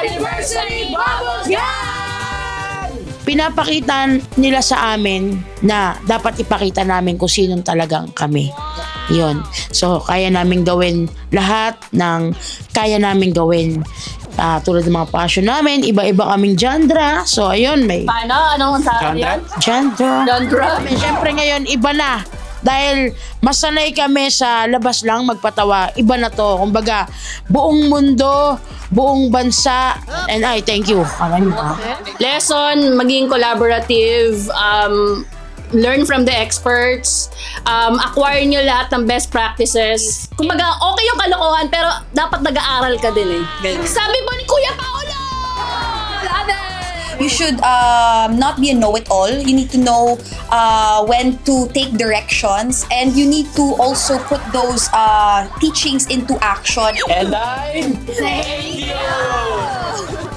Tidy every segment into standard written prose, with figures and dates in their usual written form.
Anniversary Bubble Gang! Pinapakita nila sa amin na dapat ipakita namin kung sinong talagang kami. Yun. So, kaya namin gawin lahat ng kaya namin gawin. Tulad ng mga passion namin, iba-iba kaming genre. So, ayun, may Paano? Anong sa Genre? genre. Genre? Siyempre ngayon, iba na. Dahil masanay kami sa labas lang magpatawa. Iba na to. Kumbaga, buong mundo, buong bansa. And I thank you. Alam niyo ba? Lesson, maging collaborative, learn from the experts, acquire nyo lahat ng best practices. Kumbaga, okay yung kalokohan, pero dapat nag-aaral ka din eh. Sabi po ni Kuya Paolo! You should not be a know-it-all. You need to know when to take directions, and you need to also put those teachings into action. And I thank you!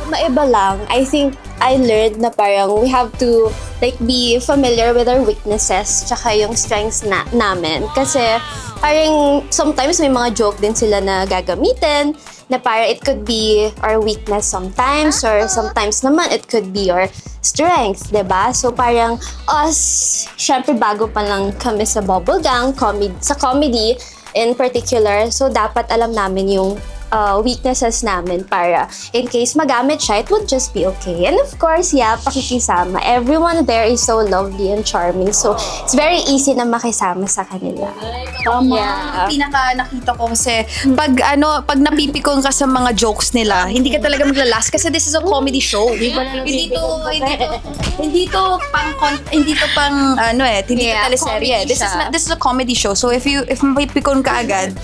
Maiba lang. I think I learned na parang we have to like be familiar with our weaknesses tsaka yung strengths namin. Kasi parang sometimes may mga joke din sila na gagamitin na parang it could be our weakness sometimes or sometimes naman it could be our strength, 'di ba? So parang us, syempre bago pa lang kami sa Bubble Gang, sa comedy in particular, so dapat alam namin yung weaknesses namin para in case magamit siya, it would just be okay. And of course, yeah, pakikisama. Everyone there is so lovely and charming. So, it's very easy na makisama sa kanila. Yeah. Pinaka nakita ko kasi pag napipikon ka sa mga jokes nila, hindi ka talaga maglalas kasi this is a comedy show. Hindi to pang teleserye. This is a comedy show. So if mapipikon ka agad,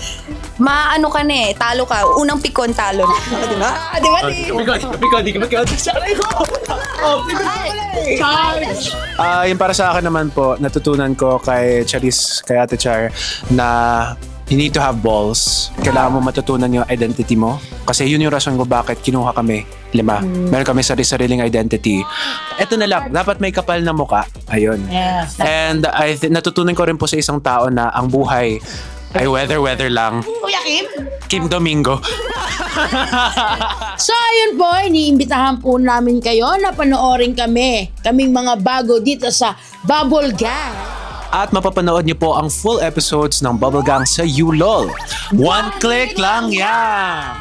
maano ka na talo ka. Unang pikon, talo na. Di ba? Di ba? Di ka Saray ko! Charge! Yung para sa akin naman po, natutunan ko kay Charis, kay Ate Char, na you need to have balls. Kailangan mo matutunan yung identity mo. Kasi yun yung rason ko bakit kinuha kami 5. Meron kami sariling identity. Eto na lang, dapat may kapal na muka. Ayun. Yes. And natutunan ko rin po sa isang tao na ang buhay ay weather lang. Kuya Kim? Kim Domingo. So, ayun po, iniimbitahan po namin kayo na panoorin kaming mga bago dito sa Bubble Gang. At mapapanood niyo po ang full episodes ng Bubble Gang sa YouLol. One click lang yan!